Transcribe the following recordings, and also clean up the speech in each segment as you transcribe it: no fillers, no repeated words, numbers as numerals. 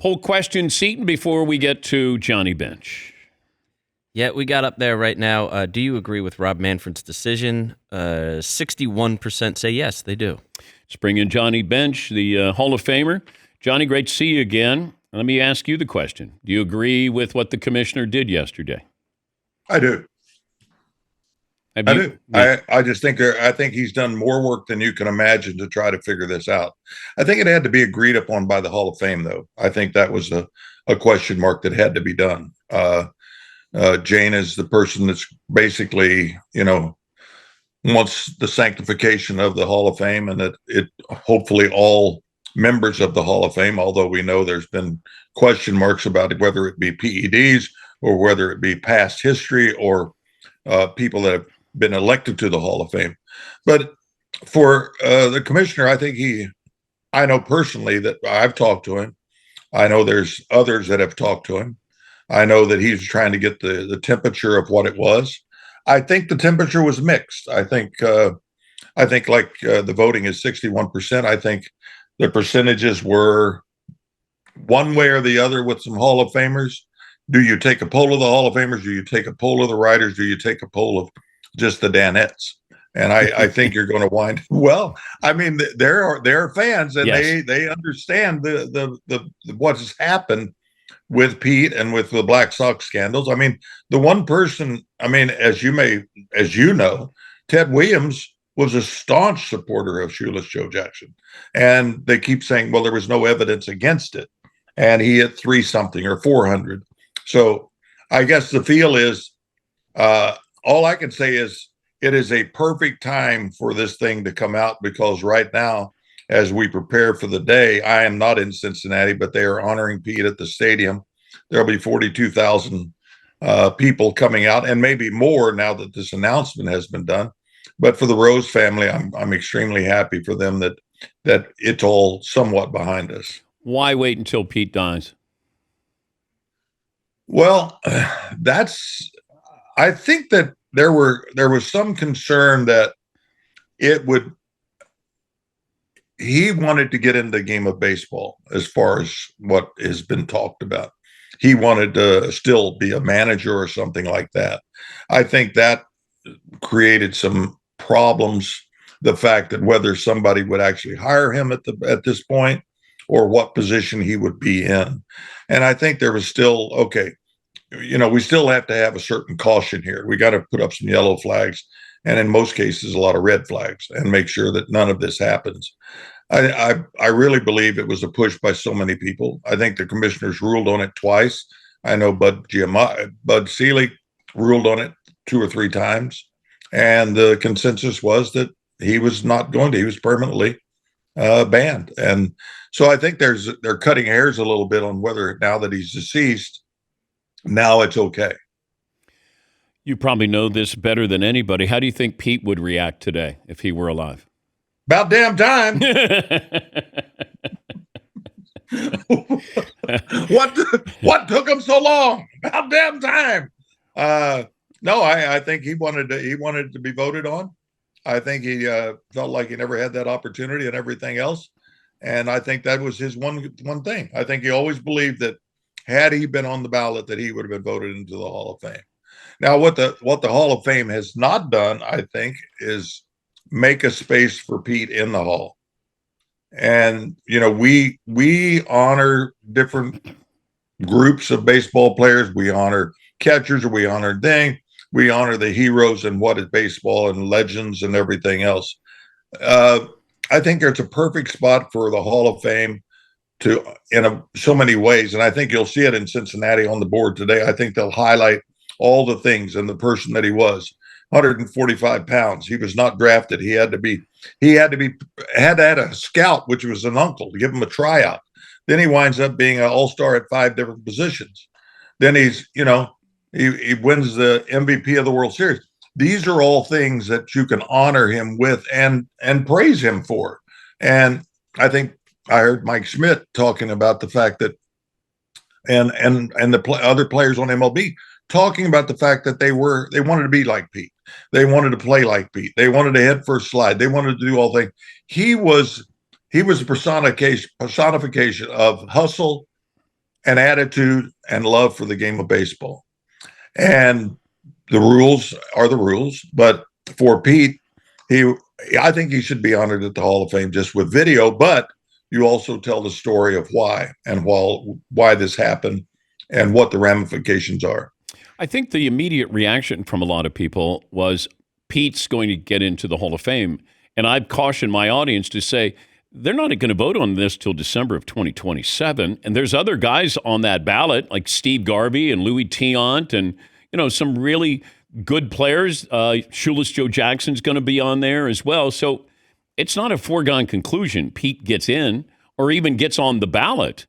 Poll question, Seton, before we get to Johnny Bench. Yeah, we got up there right now. Do you agree with Rob Manfred's decision? 61% say yes, they do. Let's bring in Johnny Bench, the Hall of Famer. Johnny, great to see you again. Let me ask you the question. Do you agree with what the commissioner did yesterday? I do. I do. I just think I think he's done more work than you can imagine to try to figure this out. I think it had to be agreed upon by the Hall of Fame, though. I think that was a question mark that had to be done. Jane is the person that's basically, wants the sanctification of the Hall of Fame, and that it hopefully all members of the Hall of Fame, although we know there's been question marks about it, whether it be PEDs or whether it be past history or people that have been elected to the Hall of Fame. But for the commissioner, I know personally that I've talked to him. I know there's others that have talked to him. I know that he's trying to get the temperature of what it was. I think the temperature was mixed. I think like the voting is 61%. I think the percentages were one way or the other with some Hall of Famers. Do you take a poll of the Hall of Famers? Do you take a poll of the writers? Do you take a poll of just the Danettes? And I think you're going to wind. Well, I mean, they're fans, and yes, they understand the what has happened with Pete and with the Black Sox scandals. I mean, the one person. I mean, as you know, Ted Williams was a staunch supporter of Shoeless Joe Jackson, and they keep saying, well, there was no evidence against it, and he hit 3-something or 400. So I guess the feel is, all I can say is it is a perfect time for this thing to come out, because right now, as we prepare for the day, I am not in Cincinnati, but they are honoring Pete at the stadium. There'll be 42,000 people coming out, and maybe more now that this announcement has been done. But for the Rose family, I'm extremely happy for them that it's all somewhat behind us. Why wait until Pete dies? Well, I think that there was some concern that he wanted to get into the game of baseball, as far as what has been talked about. He wanted to still be a manager or something like that. I think that created some problems. The fact that whether somebody would actually hire him at this point, or what position he would be in. And I think there was still, okay, we still have to have a certain caution here. We got to put up some yellow flags, and in most cases, a lot of red flags, and make sure that none of this happens. I really believe it was a push by so many people. I think the commissioners ruled on it twice. I know Bud Selig ruled on it 2 or 3 times, and the consensus was that he was not going to. He was permanently banned. And so I think they're cutting hairs a little bit on whether, now that he's deceased, now it's okay. You probably know this better than anybody. How do you think Pete would react today if he were alive? About damn time. What took him so long? About damn time. No, I think he wanted to be voted on. I think he felt like he never had that opportunity and everything else. And I think that was his one thing. I think he always believed that had he been on the ballot, that he would have been voted into the Hall of Fame. Now, what the Hall of Fame has not done, I think, is make a space for Pete in the Hall. And, we honor different groups of baseball players. We honor catchers, we honor we honor the heroes and what is baseball and legends and everything else. I think there's a perfect spot for the Hall of Fame so many ways. And I think you'll see it in Cincinnati on the board today. I think they'll highlight all the things and the person that he was. 145 pounds. He was not drafted. He had to have a scout, which was an uncle, to give him a tryout. Then he winds up being an all-star at 5 different positions. Then he wins the MVP of the World Series. These are all things that you can honor him with and praise him for. And I think I heard Mike Schmidt talking about the fact that, and the other players on MLB talking about the fact that they wanted to be like Pete. They wanted to play like Pete. They wanted to head first slide. They wanted to do all things. He was a personification of hustle and attitude and love for the game of baseball. And the rules are the rules. But for Pete, I think he should be honored at the Hall of Fame just with video, but you also tell the story of why and why this happened and what the ramifications are. I think the immediate reaction from a lot of people was Pete's going to get into the Hall of Fame. And I'd caution my audience to say they're not going to vote on this till December of 2027. And there's other guys on that ballot like Steve Garvey and Louis Tiant and, some really good players. Shoeless Joe Jackson's going to be on there as well. So it's not a foregone conclusion Pete gets in or even gets on the ballot.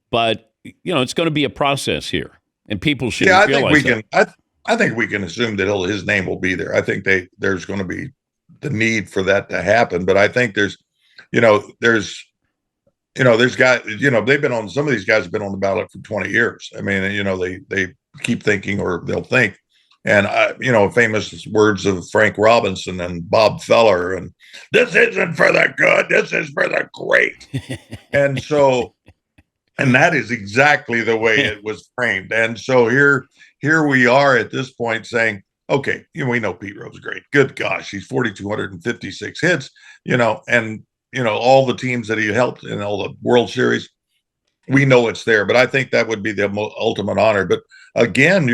But, it's going to be a process here. And people should realize that. I think we can assume that his name will be there. I think there's going to be the need for that to happen. But I think there's guys, they've been on, some of these guys have been on the ballot for 20 years. I mean, they keep thinking, or they'll think. And, famous words of Frank Robinson and Bob Feller, and this isn't for the good, this is for the great. And so, and that is exactly the way it was framed. And so here we are at this point saying, okay, we know Pete Rose is great. Good gosh, he's 4,256 hits, and, all the teams that he helped in all the World Series, we know it's there. But I think that would be the ultimate honor. But again,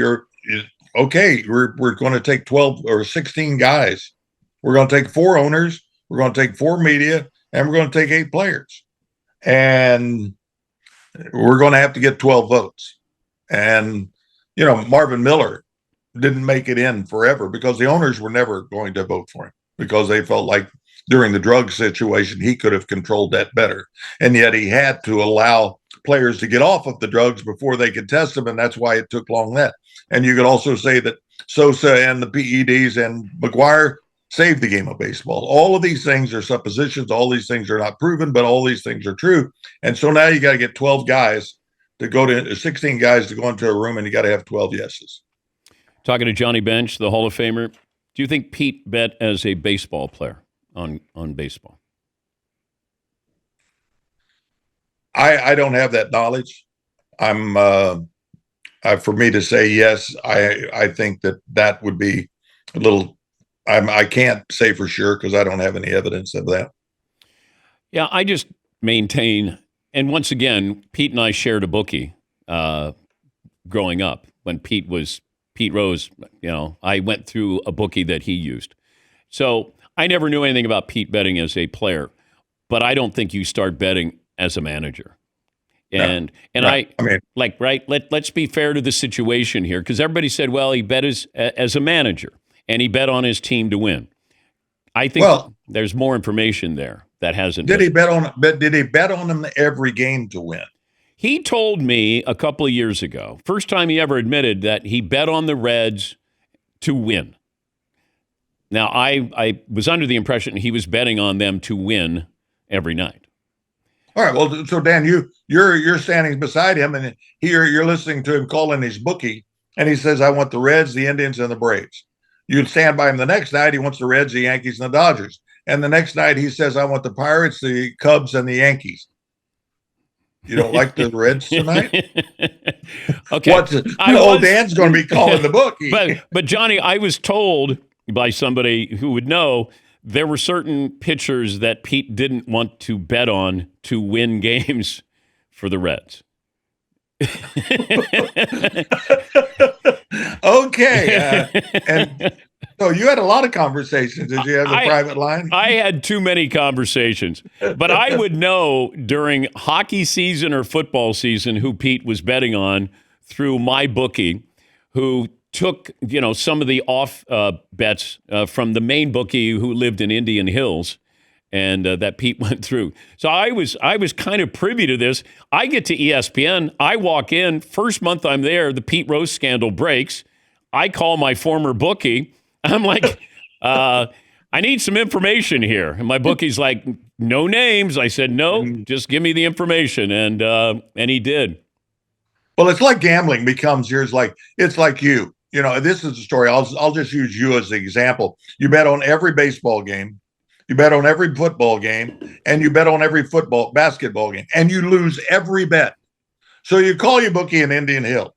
okay, we're going to take 12 or 16 guys. We're going to take 4 owners. We're going to take 4 media, and we're going to take 8 players. And we're going to have to get 12 votes. And, Marvin Miller didn't make it in forever because the owners were never going to vote for him because they felt like during the drug situation, he could have controlled that better. And yet he had to allow players to get off of the drugs before they could test them. And that's why it took long that. And you could also say that Sosa and the PEDs and McGuire saved the game of baseball. All of these things are suppositions. All these things are not proven, but all these things are true. And so now you got to get 12 guys to go to 16 guys to go into a room, and you got to have 12 yeses. Talking to Johnny Bench, the Hall of Famer. Do you think Pete bet as a baseball player on baseball? I don't have that knowledge. For me to say yes, I think that would be a little. I can't say for sure because I don't have any evidence of that. Yeah, I just maintain, and once again, Pete and I shared a bookie growing up when Pete Rose. I went through a bookie that he used, so I never knew anything about Pete betting as a player. But I don't think you start betting as a manager. And let's be fair to the situation here, because everybody said, well, he bet as a manager and he bet on his team to win. I think there's more information there that hasn't. Did he bet on them every game to win? He told me a couple of years ago, first time he ever admitted that he bet on the Reds to win. Now, I was under the impression he was betting on them to win every night. All right. Well, so Dan, you're standing beside him, and you're listening to him calling his bookie, and he says, "I want the Reds, the Indians, and the Braves." You'd stand by him the next night. He wants the Reds, the Yankees, and the Dodgers. And the next night he says, "I want the Pirates, the Cubs, and the Yankees." You don't like the Reds tonight? Okay. Dan's going to be calling the bookie. But Johnny, I was told by somebody who would know there were certain pitchers that Pete didn't want to bet on to win games for the Reds. Okay. And so you had a lot of conversations. Did you have a private line? I had too many conversations. But I would know during hockey season or football season who Pete was betting on through my bookie, who took some of the off bets from the main bookie who lived in Indian Hills, and that Pete went through. So I was kind of privy to this. I get to ESPN. I walk in. First month I'm there, the Pete Rose scandal breaks. I call my former bookie. I'm like, I need some information here. And my bookie's like, no names. I said, no, just give me the information. And he did. Well, it's like gambling becomes yours. It's like you. This is a story. I'll just use you as the example. You bet on every baseball game, you bet on every football game, and you bet on every basketball game, and you lose every bet. So you call your bookie in Indian Hill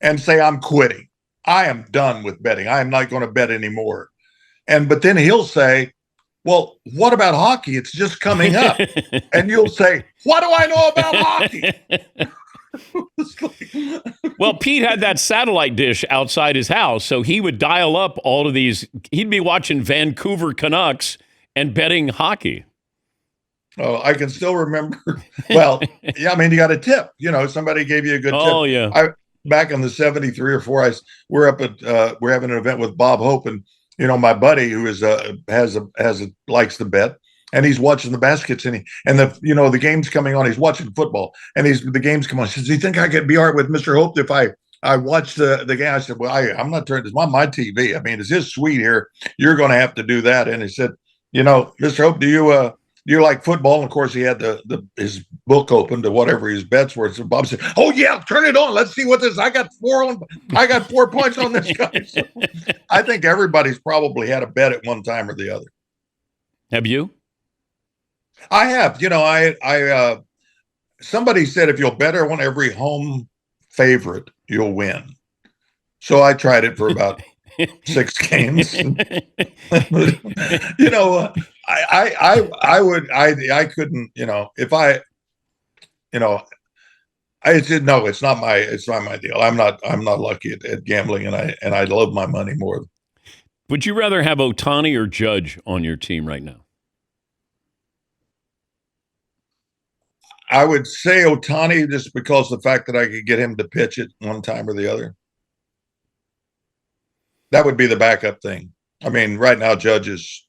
and say, I'm quitting. I am done with betting. I am not going to bet anymore. But then he'll say, well, what about hockey? It's just coming up. And you'll say, what do I know about hockey? Well, Pete had that satellite dish outside his house, so he would dial up all of these. He'd be watching Vancouver Canucks and betting hockey. Oh, I can still remember. Well, yeah, I mean, you got a tip. Somebody gave you a good tip. Oh, yeah. Back in the 73 or 4, we're up at we're having an event with Bob Hope, and my buddy who is likes to bet, and he's watching the baskets, and the game's coming on. He's watching football, and the game's come on. He says, "Do you think I could be all right with Mr. Hope if I watch the game?" I said, "Well, I'm not turning this on my TV. I mean, it's his suite here. You're going to have to do that." And he said, "Mr. Hope, do you like football?" And of course, he had his book open to whatever his bets were. So Bob said, "Oh yeah, turn it on. Let's see what this. I got 4 points on this guy." So I think everybody's probably had a bet at one time or the other. Have you? I have. Somebody said if you'll bet on every home favorite, you'll win. So I tried it for about 6 games. I couldn't, if I said, no, it's not my deal. I'm not lucky at gambling, and I love my money more. Would you rather have Ohtani or Judge on your team right now? I would say Ohtani, just because of the fact that I could get him to pitch it one time or the other. That would be the backup thing. I mean, right now, Judge is,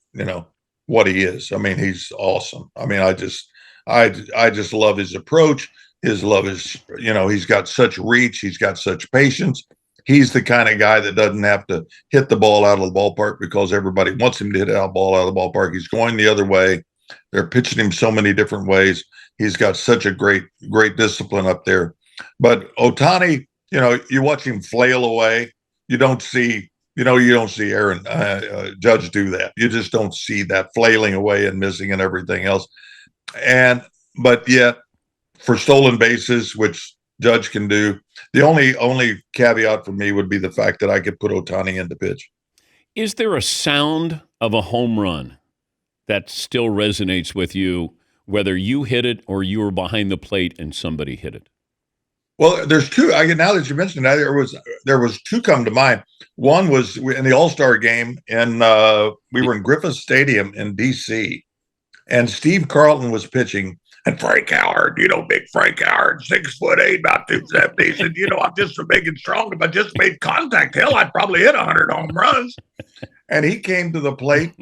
what he is. I mean, he's awesome. I mean, I just love his approach. His love is, he's got such reach. He's got such patience. He's the kind of guy that doesn't have to hit the ball out of the ballpark because everybody wants him to hit a ball out of the ballpark. He's going the other way. They're pitching him so many different ways. He's got such a great discipline up there. But Ohtani, you watch him flail away. You don't see Aaron Judge do that. You just don't see that flailing away and missing and everything else. But yet, for stolen bases, which Judge can do, the only caveat for me would be the fact that I could put Ohtani in the pitch. Is there a sound of a home run that still resonates with you, whether you hit it or you were behind the plate and somebody hit it? Well, there's two. Now that you mentioned that, there was 2 come to mind. One was in the All-Star game, and we were in Griffith Stadium in D.C., and Steve Carlton was pitching, and Frank Howard, big Frank Howard, 6'8", about 270. He said, I'm just so big and strong. If I just made contact, hell, I'd probably hit 100 home runs. And he came to the plate,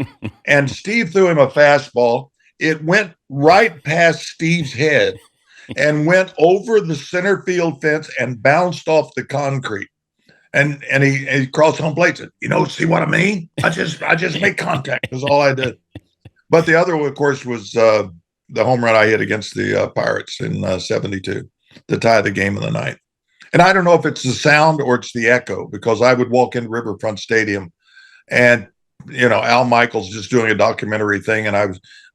and Steve threw him a fastball. It went right past Steve's head and went over the center field fence and bounced off the concrete. And he crossed home plate. Said, see what I mean? I just made contact. That's all I did. But the other one, of course, was the home run I hit against the Pirates in 72 to tie the game of the night. And I don't know if it's the sound or it's the echo, because I would walk in Riverfront Stadium, and Al Michaels just doing a documentary thing, and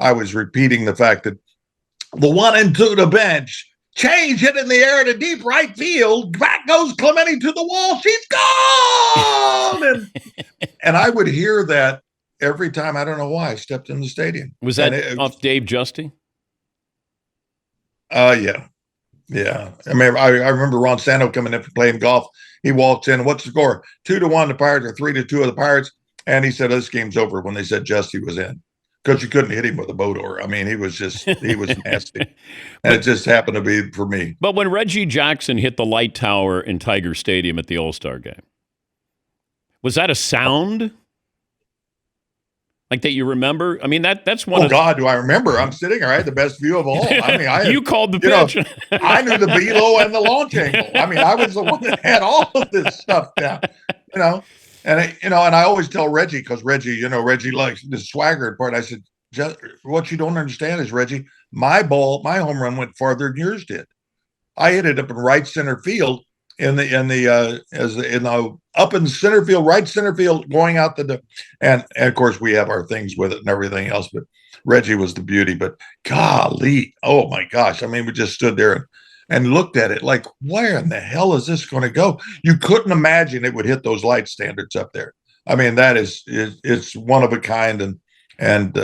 I was repeating the fact that the 1 and 2 to bench, change hit in the air to deep right field. Back goes Clemente to the wall. She's gone. And I would hear that every time. I don't know why I stepped in the stadium. Was that off Dave Justy? Yeah. I mean, I remember Ron Santo coming in playing golf. He walks in. What's the score? 2-1 the Pirates, or 3-2 of the Pirates. And he said, "This game's over," when they said Justy was in. Because you couldn't hit him with a boat oar. I mean, he was nasty. And it just happened to be for me. But when Reggie Jackson hit the light tower in Tiger Stadium at the All-Star game, was that a sound? Like that you remember? I mean, that's one. Oh, God, do I remember? I'm sitting here. I had the best view of all. I mean, you called the pitch. I knew the velo and the launch angle. I mean, I was the one that had all of this stuff down, And I always tell Reggie, because Reggie likes the swagger part. I said, what you don't understand is, Reggie, my home run went farther than yours did. I hit it up in right center field up in center field, right center field, going out and of course we have our things with it and everything else. But Reggie was the beauty. But golly, oh my gosh, I mean, we just stood there, and looked at it like, where in the hell is this going to go? You couldn't imagine it would hit those light standards up there. I mean, it's one of a kind, and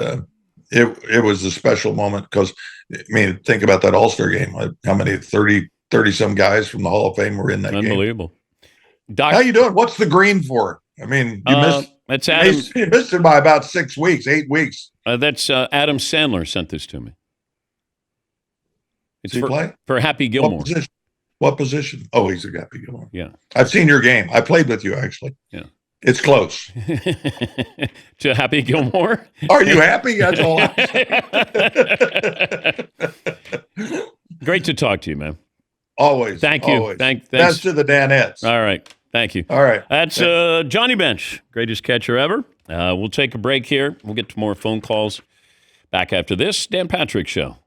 it was a special moment because, I mean, think about that All-Star game. How many 30 some guys from the Hall of Fame were in that game? Unbelievable. How you doing? What's the green for? I mean, you missed it by about 6 weeks, 8 weeks. That's Adam Sandler sent this to me. It's play? For Happy Gilmore. What position? Oh, he's a Happy Gilmore. Yeah. I've seen your game. I played with you, actually. Yeah. It's close. To Happy Gilmore? Are you happy? That's all I'm saying. Great to talk to you, man. Always. Thank you. Always. Thanks. That's to the Danettes. All right. Thank you. All right. That's Johnny Bench, greatest catcher ever. We'll take a break here. We'll get to more phone calls back after this Dan Patrick Show.